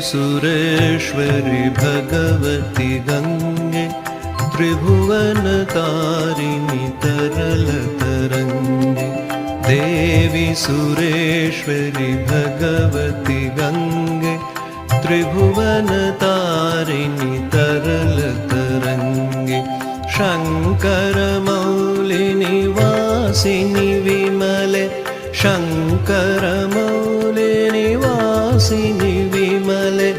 सुरेश्वरि भगवति गंगे त्रिभुवनतारिणि तरलतरङ्गे। देवी सुरेश्वरि भगवति गंगे त्रिभुवनतारिणि तरलतरङ्गे। शङ्करमौलिनिवासिनि विमले शङ्करमौलिनिवासिनि विमले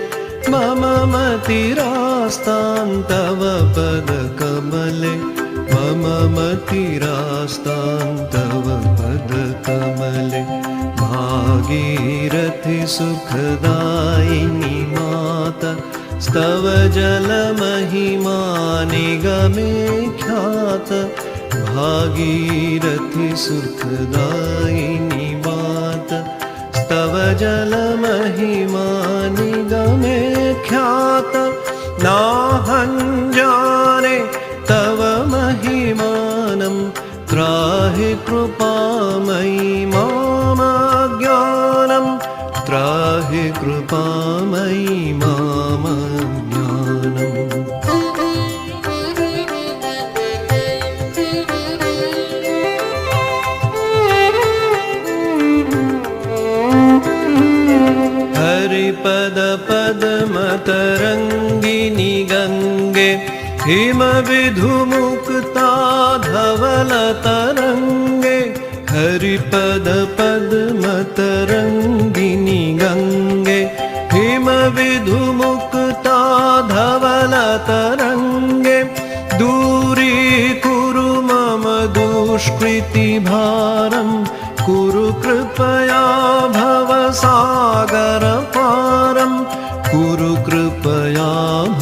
मम मतिरास्तां तव पदकमले। मम मतिरास्तां तव पदकमले। भागीरथि सुखदायिनि माता स्तव जलमहिमा निगमे ख्यात। भागीरथि सुखदायिनि माता स्तव जलमहिमा निगमे ख्यात। नाहं जाने तव महिमानं त्राहि कृपामयि मम ज्ञानं। त्राहि कृपामयि मम ज्ञानम्। हरिपद पद्मतरङ्गिनि गङ्गे हिमविधुमुक्ता धवलतरङ्गे। हरिपद पद्मतरङ्गिनि गङ्गे हिमविधुमुक्ता धवलतरङ्गे। दूरीकुरु मम दुष्कृतिभारं कुरु कृपया भवसागरपारं। कुरु कृपया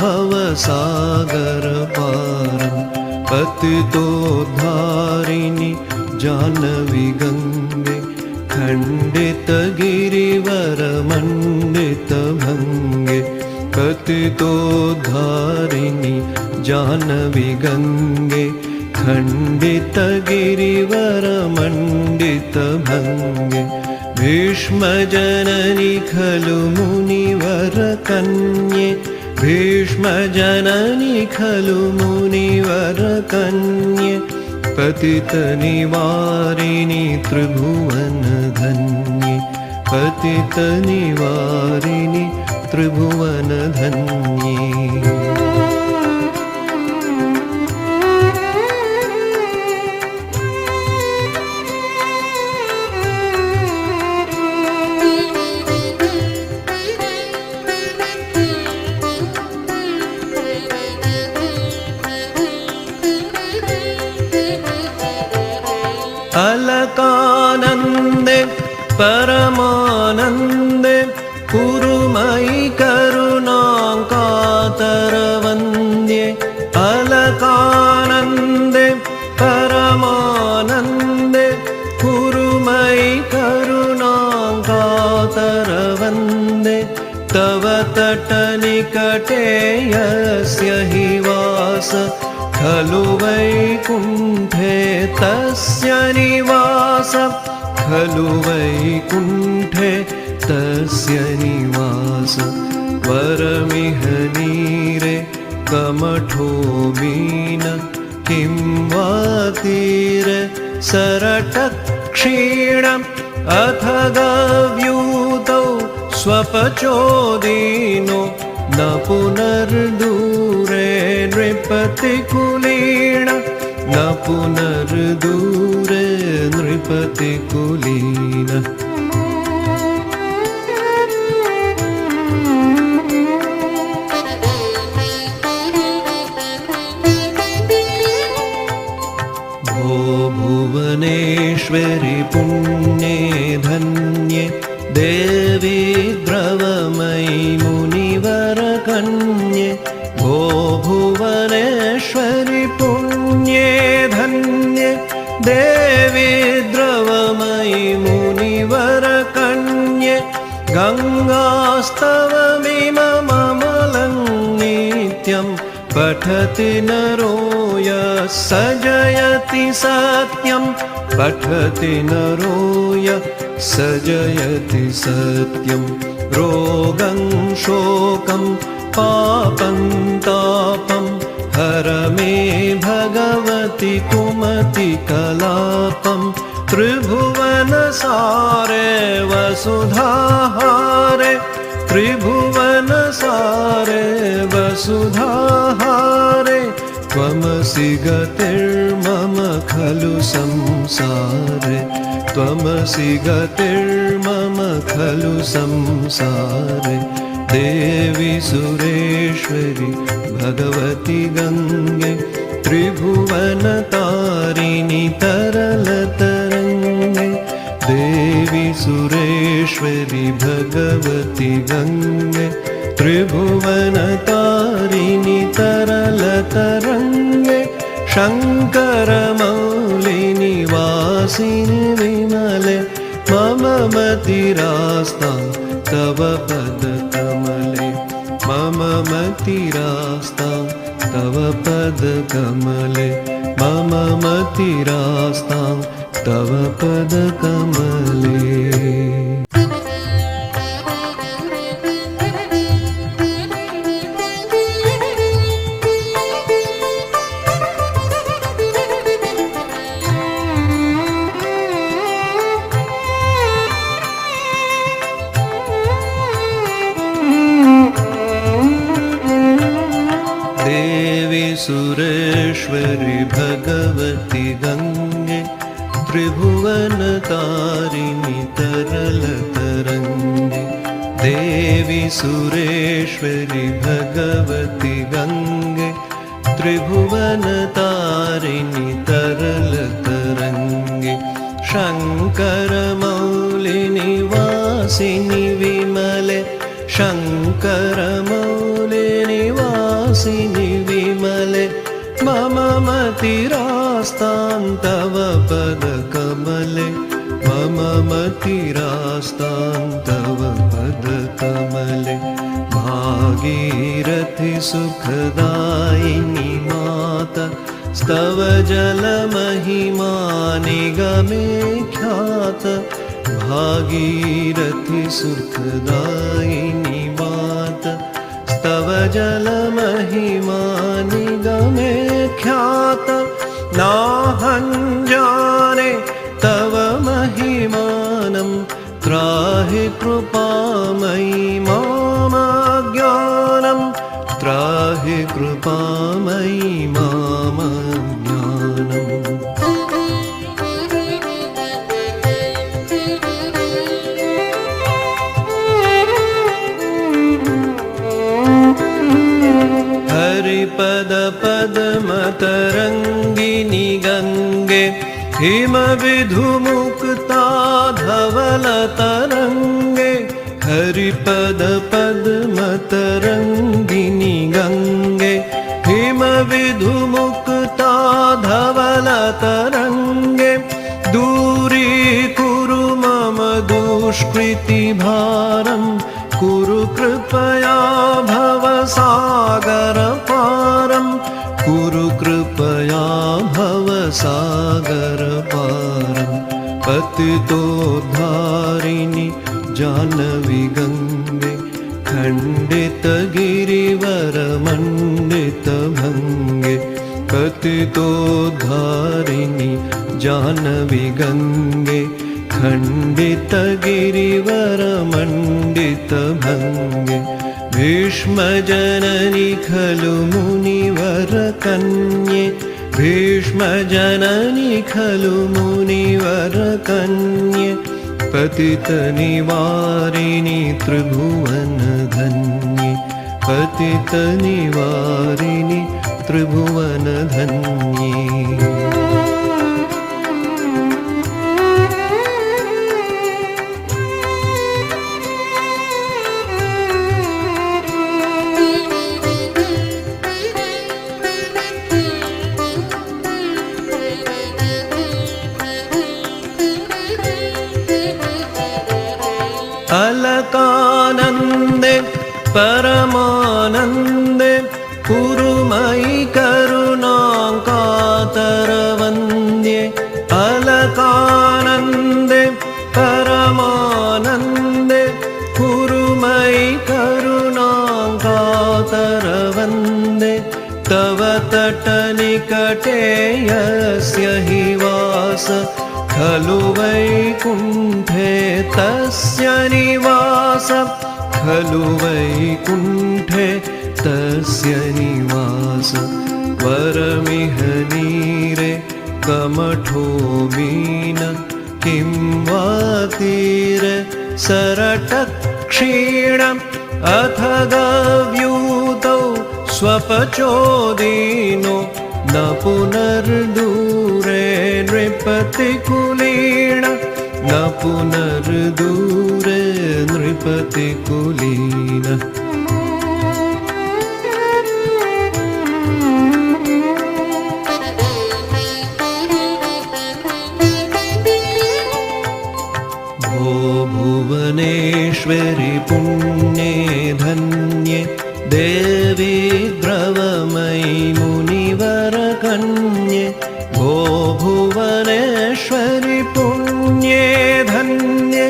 भवसागरपारं। पतितोद्धारिणि जाह्नवी गङ्गे खण्डितगिरिवरमण्डितभङ्गे। पतितोद्धारिणि जाह्नवी गङ्गे खण्डितगिरिवरमण्डितभङ्गे। भीष्मजननि खलु मुनिवरकन्ये। भीष्मजननि खलु मुनिवरकन्ये। पतितनिवारिणि त्रिभुवनधन्ये। पतितनिवारिणि त्रिभुवनधन्ये। अलकानन्दे परमानन्दे कुरु मयि करुणां कातरवन्द्ये। अलकानन्दे परमानन्दे कुरु मयि करुणां कातरवन्दे। तव तटनिकटे यस्य हि वास खलु वैकुण्ठे तस्य निवास। खलु वैकुण्ठे तस्य निवास। वरमिह नीरे कमठो मीन किं वा तीरे सरटक्षीणम्। अथ गव्यूतौ स्वपचोदीनो न पुनर्दूरे नृपतिकुलीन। न पुनर्दूरे नृपतिकुलीन। भो भुवनेश्वरि पुण्ये धन्ये देवी द्रवमयि मुनिवरकन्ये। भो भुवनेश्वरि पुण्ये धन्ये देवी द्रवमयि मुनिवरकन्ये गङ्गास्तवमिममलं नित्यं पठति नरो यः सजयति सत्यं पठति नरो यः सजयति सत्यं रोगं शोकं पापं तापं हर मे भगवति कुमति कलापं त्रिभुवनसारे वसुधाहारे त्रिभुवनसारे वसुधाहारे त्वमसि गतिर्मम खलु संसारे त्वमसि गतिर्मम खलु संसारे देवी सुरेश्वरि भगवति गङ्गे त्रिभुवनतारिणि तरलतरङ्गे देवी सुरेश्वरि भगवति गङ्गे त्रिभुवनतारिणि तरलतरङ्गे शङ्करमौलिनिवासिनि विमले मम मतिरास्तां तव पदकमले मम मतिरास्तां तव पदकमले मम मतिरास्तां तव पदकमले। सुरेश्वरि भगवति गङ्गे त्रिभुवनतारिणि तरलतरङ्गे देवी सुरेश्वरि भगवति गङ्गे त्रिभुवनतारिणि तरलतरङ्गे शङ्करमौलिनिवासिनि विमले शङ्करमौलिनिवासिनि विमले मम मतिरास्तां तव पदकमले मम मतिरास्तां तव पदकमले भागीरथि सुखदायिनि माता स्तव जलमहिमा निगमे ख्यात भागीरथि सुखदायिनि माता तव जलमहिमा निगमे ख्यात नाहं जाने तव महिमानं त्राहि कृपामयि मामज्ञानं त्राहि कृपामयि मामज्ञानम्। हरिपद पद्मतरङ्गिनि गङ्गे हिमविधुमुक्ता धवलतरङ्गे हरिपद पद्मतरङ्गिनि गङ्गे हिमविधुमुक्ता धवलतरङ्गे दूरीकुरु मम दुष्कृतिभारं कुरु कृपया भवसागरपारं कुरु कृपया भवसागरपारं पतितोद्धारिणि जानवी गङ्गे खण्डितगिरिवरमण्डितभङ्गे पतितोद्धारिणि जानवी गङ्गे खण्डितगिरिवरमण्डितभङ्गे भीष्मजननि खलु मुनिवरकन्ये भीष्मजननि खलु मुनिवरकन्ये पतितनिवारिणि त्रिभुवनधन्ये पतितनिवारिणि त्रिभुवनधन्ये। अलकानन्दे परमानन्दे कुरु मयि करुणां कातरवन्द्ये अलकानन्दे परमानन्दे कुरु मयि करुणां कातरवन्दे तव तटनिकटे यस्य हि वास खलु वैकुण्ठे तस्य निवास खलु वैकुण्ठे तस्य निवास वरमिह नीरे कमठो मीन किं वा तीरे सरटक्षीणम् अथ गव्यूतौ स्वपचोदीनो न पुनर्दूरे नृपतिकुलीन न पुनर्दूरे नृपतिकुलीन भुवनेश्वरि पुण्ये धन्ये देवी द्रवमयि मुनिवरकन्ये भो भुवनेश्वरि पुण्ये धन्ये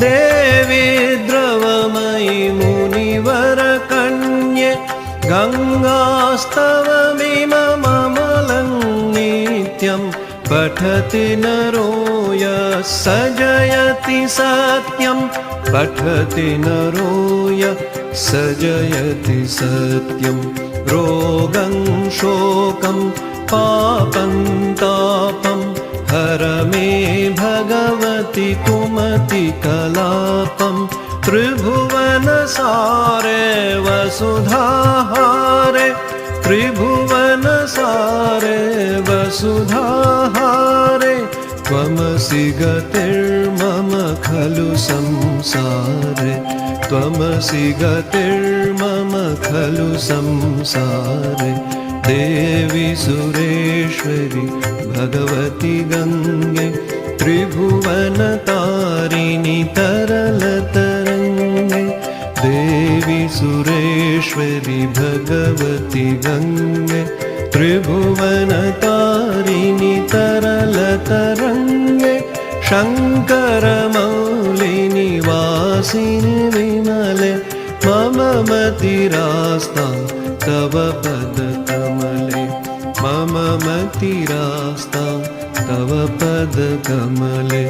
देवी द्रवमयि मुनिवरकन्ये गङ्गास्तवमिममलं नित्यं पठति नरो यः स जयति सत्यं पठति नरो यः स जयति सत्यं रोगं शोकं पापं तापं हर मे भगवति कुमति कलापं त्रिभुवनसारे वसुधाहारे त्रिभुवनसारे वसुधाहारे त्वमसि गतिर्मम खलु संसारे त्वमसि गतिर्मम खलु संसारे देवी सुरेश्वरि भगवति गङ्गे त्रिभुवनतारिणि तरलतरङ्गे देवी सुरेश्वरि भगवति गङ्गे त्रिभुवनतारिणि तरलतरङ्गे शङ्करमौलिनिवासिनि विमले मम मतिरास्तां तव पदकमले मम मतिरास्तां तव पदकमले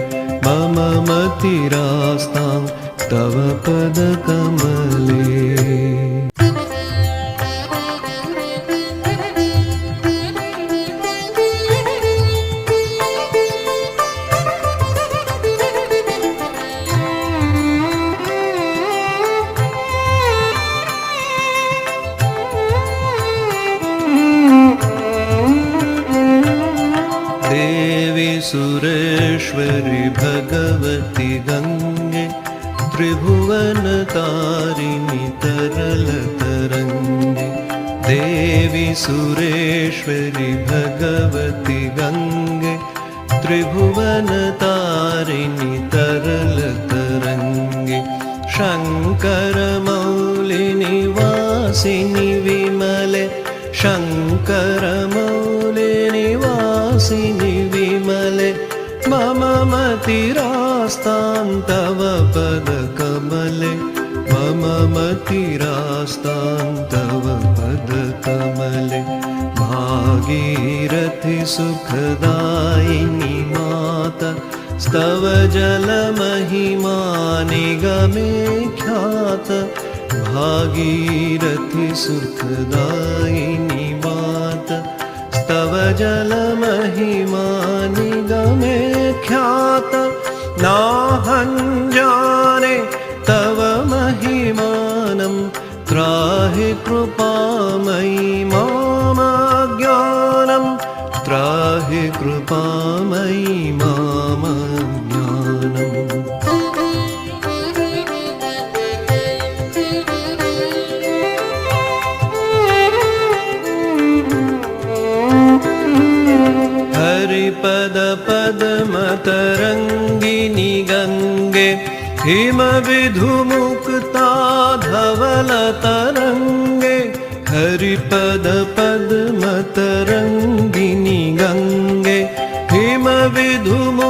मम मतिरास्तां तव पदकमले सुरेश्वरि भगवति गङ्गे त्रिभुवनतारिणि तरलतरङ्गे देवी सुरेश्वरि भगवति गङ्गे त्रिभुवनतारिणि तरलतरङ्गे शङ्करमौलिनिवासिनि विमले शङ्करमौलिनिवासिनि विमले मम मतिरास्तां तव पदकमले मम मतिरास्तां तव पदकमले भागीरथि सुखदायिनि माता स्तव जलमहिमा निगमे ख्यात भागीरथि सुखदायिनि माता स्तव जलमहिमा निगमे ख्यात नाहं जाने तव महिमानं त्राहि कृपामयि मामज्ञानं त्राहि कृपामयि मामज्ञानम् हरिपद पद्मतरङ्गिनि गङ्गे हिमविधुमुक्ता धवलतरङ्गे हरिपद पद्मतरङ्गिनि गङ्गे हिमविधुमुक्ता